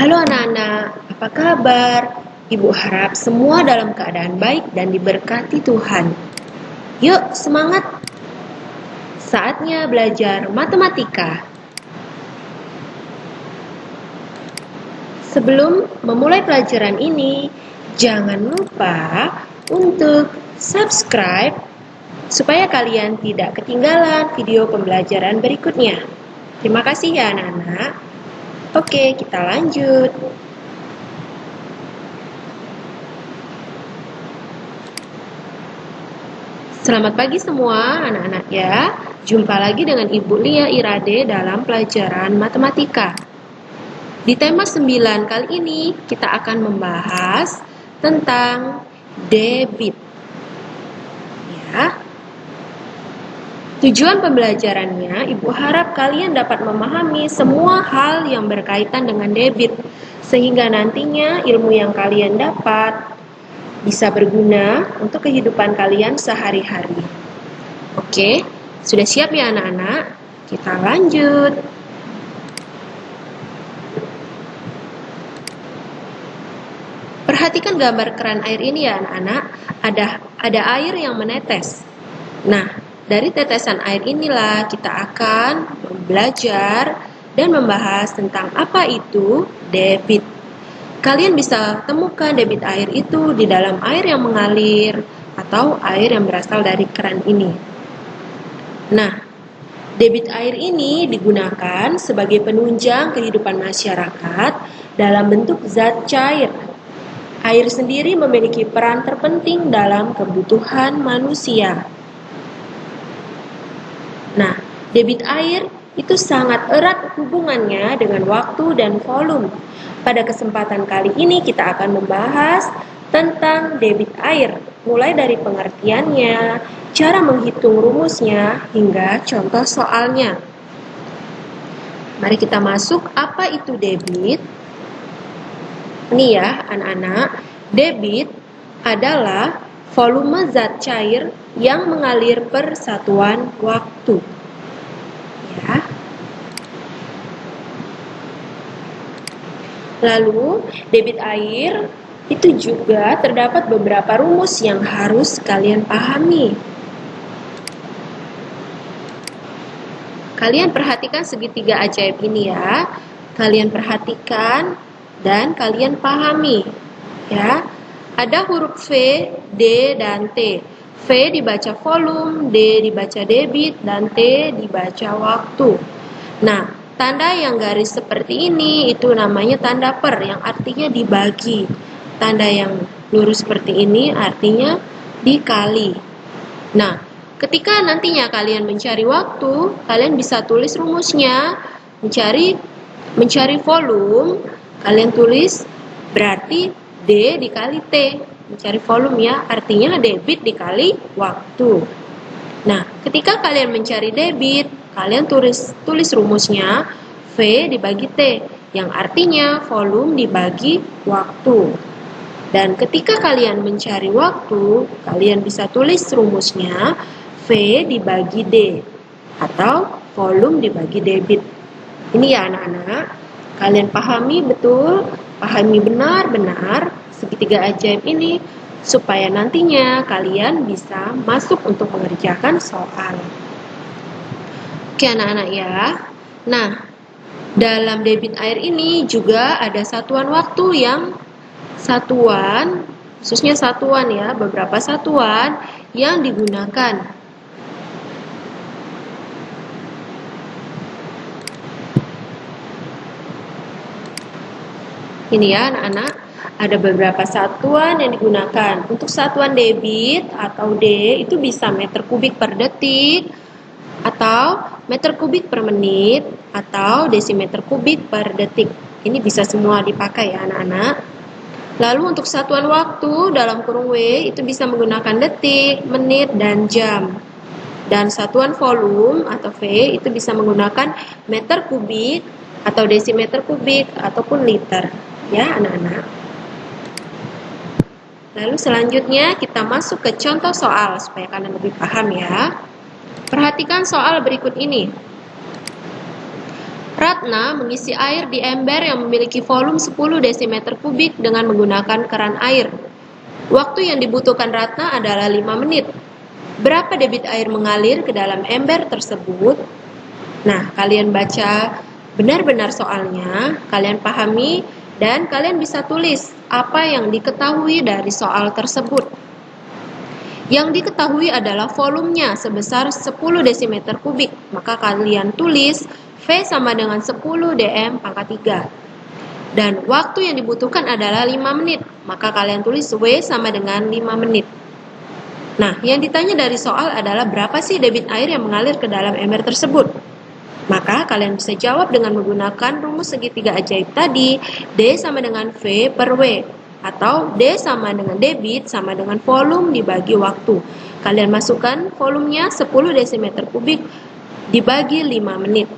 Halo anak-anak, apa kabar? Ibu harap semua dalam keadaan baik dan diberkati Tuhan. Yuk, semangat! Saatnya belajar matematika. Sebelum memulai pelajaran ini, jangan lupa untuk subscribe supaya kalian tidak ketinggalan video pembelajaran berikutnya. Terima kasih ya anak-anak. Oke, kita lanjut. Selamat pagi semua anak-anak ya. Jumpa lagi dengan Ibu Lia Irade dalam pelajaran matematika. Di tema 9 kali ini kita akan membahas tentang debit. Ya. Tujuan pembelajarannya, Ibu harap kalian dapat memahami semua hal yang berkaitan dengan debit, sehingga nantinya ilmu yang kalian dapat bisa berguna untuk kehidupan kalian sehari-hari. Oke, sudah siap ya anak-anak? Kita lanjut. Perhatikan gambar keran air ini ya anak-anak. Ada air yang menetes. Nah, dari tetesan air inilah kita akan belajar dan membahas tentang apa itu debit. Kalian bisa temukan debit air itu di dalam air yang mengalir atau air yang berasal dari keran ini. Nah, debit air ini digunakan sebagai penunjang kehidupan masyarakat dalam bentuk zat cair. Air sendiri memiliki peran terpenting dalam kebutuhan manusia. Nah, debit air itu sangat erat hubungannya dengan waktu dan volume. Pada kesempatan kali ini kita akan membahas tentang debit air, mulai dari pengertiannya, cara menghitung rumusnya, hingga contoh soalnya. Mari kita masuk, apa itu debit? Ini ya anak-anak, debit adalah volume zat cair yang mengalir per satuan waktu. Ya. Lalu, debit air itu juga terdapat beberapa rumus yang harus kalian pahami. Kalian perhatikan segitiga ajaib ini ya. Kalian perhatikan dan kalian pahami. Ya. Ada huruf V, D, dan T. V dibaca volume, D dibaca debit, dan T dibaca waktu. Nah, tanda yang garis seperti ini itu namanya tanda per, yang artinya dibagi. Tanda yang lurus seperti ini artinya dikali. Nah, ketika nantinya kalian mencari waktu, kalian bisa tulis rumusnya. Mencari volume, kalian tulis berarti D dikali T. Mencari volume ya, artinya debit dikali waktu. Nah, ketika kalian mencari debit, kalian tulis rumusnya V dibagi T, yang artinya volume dibagi waktu. Dan ketika kalian mencari waktu, kalian bisa tulis rumusnya V dibagi D, atau volume dibagi debit. Ini ya anak-anak, kalian pahami betul, pahami benar-benar segitiga ajaib ini, supaya nantinya kalian bisa masuk untuk mengerjakan soal. Oke anak-anak ya. Nah, dalam debit air ini juga ada satuan waktu khususnya satuan ya, beberapa satuan yang digunakan. Ini ya anak-anak, ada beberapa satuan yang digunakan. Untuk satuan debit atau D itu bisa meter kubik per detik, atau meter kubik per menit, atau desimeter kubik per detik. Ini bisa semua dipakai ya anak-anak. Lalu untuk satuan waktu dalam kurung W itu bisa menggunakan detik, menit, dan jam. Dan satuan volume atau V itu bisa menggunakan meter kubik atau desimeter kubik ataupun liter. Ya anak-anak. Lalu selanjutnya kita masuk ke contoh soal supaya kalian lebih paham ya. Perhatikan soal berikut ini. Ratna mengisi air di ember yang memiliki volume 10 desimeter kubik dengan menggunakan keran air. Waktu yang dibutuhkan Ratna adalah 5 menit. Berapa debit air mengalir ke dalam ember tersebut? Nah, kalian baca benar-benar soalnya, kalian pahami, dan kalian bisa tulis apa yang diketahui dari soal tersebut. Yang diketahui adalah volumenya sebesar 10 desimeter kubik, maka kalian tulis V sama dengan 10 dm pangkat 3. Dan waktu yang dibutuhkan adalah 5 menit, maka kalian tulis W sama dengan 5 menit. Nah, yang ditanya dari soal adalah berapa sih debit air yang mengalir ke dalam ember tersebut? Maka kalian bisa jawab dengan menggunakan rumus segitiga ajaib tadi, D sama dengan V per W. Atau D sama dengan debit sama dengan volume dibagi waktu. Kalian masukkan volumenya 10 desimeter kubik dibagi 5 menit.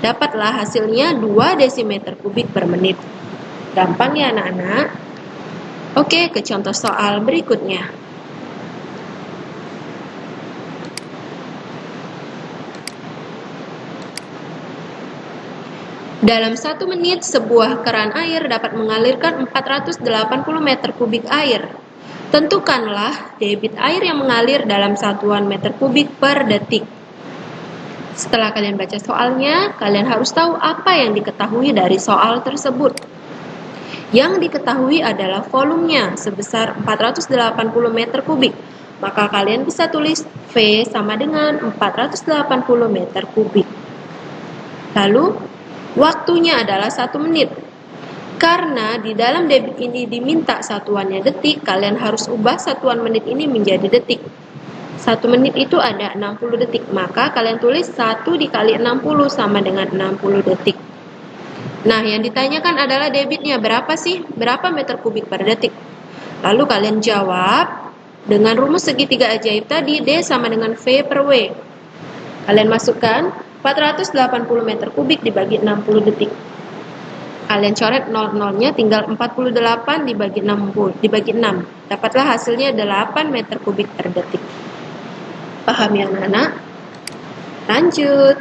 Dapatlah hasilnya 2 desimeter kubik per menit. Gampang ya anak-anak? Oke, ke contoh soal berikutnya. Dalam 1 menit, sebuah keran air dapat mengalirkan 480 meter kubik air. Tentukanlah debit air yang mengalir dalam satuan meter kubik per detik. Setelah kalian baca soalnya, kalian harus tahu apa yang diketahui dari soal tersebut. Yang diketahui adalah volumenya sebesar 480 meter kubik. Maka kalian bisa tulis V sama dengan 480 meter kubik. Lalu, waktunya adalah 1 menit. Karena di dalam debit ini diminta satuannya detik, kalian harus ubah satuan menit ini menjadi detik. 1 menit itu ada 60 detik, maka kalian tulis 1 dikali 60 sama dengan 60 detik. Nah, yang ditanyakan adalah debitnya berapa sih? Berapa meter kubik per detik? Lalu kalian jawab dengan rumus segitiga ajaib tadi, D sama dengan V per W. Kalian masukkan 480 meter kubik dibagi 60 detik. Kalian coret 00-nya, tinggal 48 dibagi 6. Dapatlah hasilnya 8 meter kubik per detik. Paham ya anak-anak? Lanjut.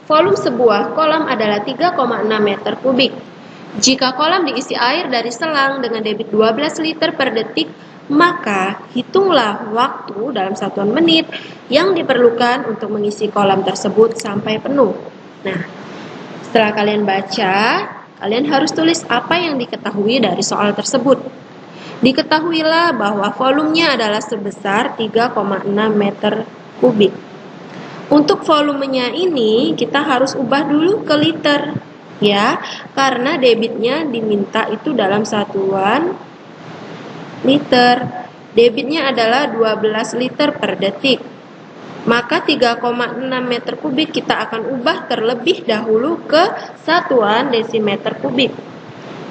Volume sebuah kolam adalah 3,6 meter kubik. Jika kolam diisi air dari selang dengan debit 12 liter per detik, maka hitunglah waktu dalam satuan menit yang diperlukan untuk mengisi kolam tersebut sampai penuh. Nah, setelah kalian baca, kalian harus tulis apa yang diketahui dari soal tersebut. Diketahuilah bahwa volumenya adalah sebesar 3,6 meter kubik. Untuk volumenya ini kita harus ubah dulu ke liter, ya, karena debitnya diminta itu dalam satuan liter. Debitnya adalah 12 liter per detik. Maka 3,6 meter kubik kita akan ubah terlebih dahulu ke satuan desimeter kubik.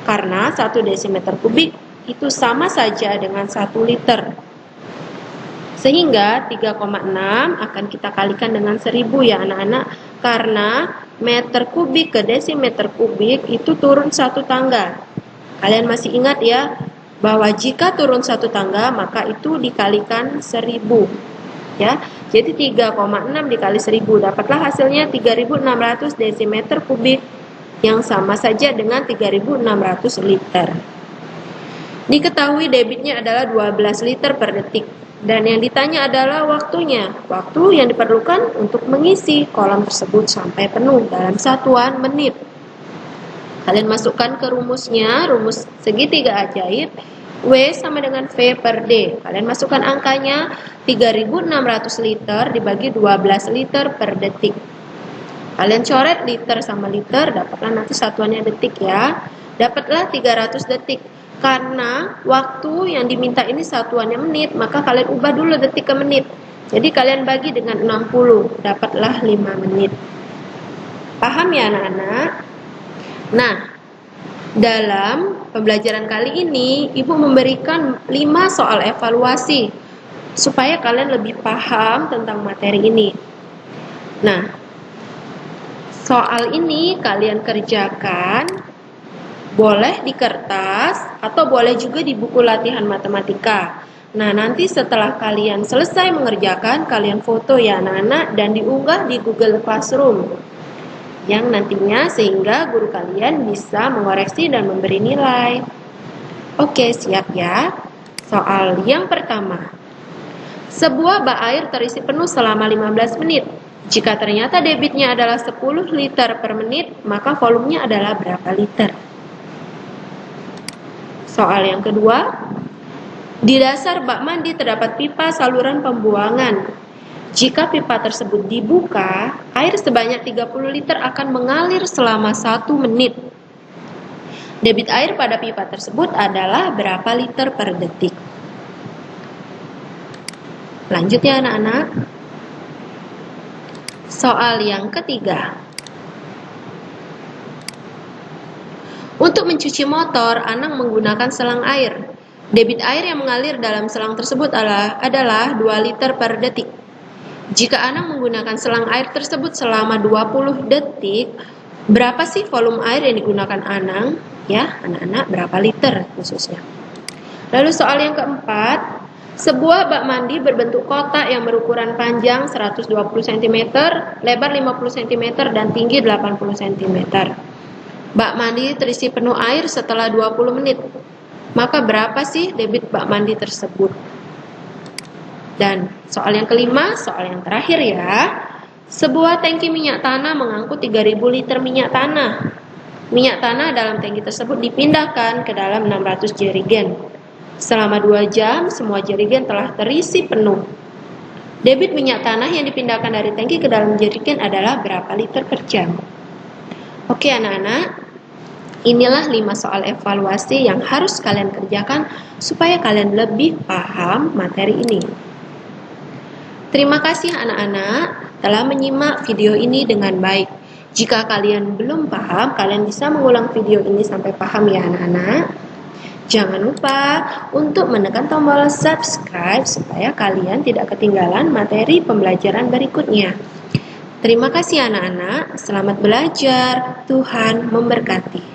Karena 1 desimeter kubik itu sama saja dengan 1 liter. Sehingga 3,6 akan kita kalikan dengan 1000 ya anak-anak. Karena meter kubik ke desimeter kubik itu turun 1 tangga. Kalian masih ingat ya, bahwa jika turun 1 tangga maka itu dikalikan 1000. Ya, jadi 3,6 dikali 1000 dapatlah hasilnya 3600 desimeter kubik yang sama saja dengan 3600 liter. Diketahui debitnya adalah 12 liter per detik dan yang ditanya adalah waktunya. Waktu yang diperlukan untuk mengisi kolam tersebut sampai penuh dalam satuan menit. Kalian masukkan ke rumusnya, rumus segitiga ajaib. W sama dengan V per D. Kalian masukkan angkanya 3600 liter dibagi 12 liter per detik. Kalian coret liter sama liter, dapatlah nanti satuannya detik ya. Dapatlah 300 detik. Karena waktu yang diminta ini satuannya menit, maka kalian ubah dulu detik ke menit. Jadi kalian bagi dengan 60, dapatlah 5 menit. Paham ya anak-anak? Nah, dalam pembelajaran kali ini, Ibu memberikan 5 soal evaluasi supaya kalian lebih paham tentang materi ini. Nah, soal ini kalian kerjakan boleh di kertas atau boleh juga di buku latihan matematika. Nah, nanti setelah kalian selesai mengerjakan, kalian foto ya anak-anak dan diunggah di Google Classroom. Yang nantinya sehingga guru kalian bisa mengoreksi dan memberi nilai. Oke, siap ya. Soal yang pertama. Sebuah bak air terisi penuh selama 15 menit. Jika ternyata debitnya adalah 10 liter per menit, maka volumenya adalah berapa liter? Soal yang kedua. Di dasar bak mandi terdapat pipa saluran pembuangan. Jika pipa tersebut dibuka, air sebanyak 30 liter akan mengalir selama 1 menit. Debit air pada pipa tersebut adalah berapa liter per detik? Lanjut ya anak-anak. Soal yang ketiga. Untuk mencuci motor, Anang menggunakan selang air. Debit air yang mengalir dalam selang tersebut adalah 2 liter per detik. Jika Anang menggunakan selang air tersebut selama 20 detik, berapa sih volume air yang digunakan Anang? Ya, anak-anak, berapa liter khususnya? Lalu soal yang keempat, sebuah bak mandi berbentuk kotak yang berukuran panjang 120 cm, lebar 50 cm, dan tinggi 80 cm. Bak mandi terisi penuh air setelah 20 menit. Maka berapa sih debit bak mandi tersebut? Dan soal yang kelima, soal yang terakhir ya. Sebuah tangki minyak tanah mengangkut 3000 liter minyak tanah. Minyak tanah dalam tangki tersebut dipindahkan ke dalam 600 jerigen. Selama 2 jam, semua jerigen telah terisi penuh. Debit minyak tanah yang dipindahkan dari tangki ke dalam jerigen adalah berapa liter per jam? Oke anak-anak. Inilah 5 soal evaluasi yang harus kalian kerjakan supaya kalian lebih paham materi ini. Terima kasih anak-anak telah menyimak video ini dengan baik. Jika kalian belum paham, kalian bisa mengulang video ini sampai paham ya anak-anak. Jangan lupa untuk menekan tombol subscribe supaya kalian tidak ketinggalan materi pembelajaran berikutnya. Terima kasih anak-anak, selamat belajar, Tuhan memberkati.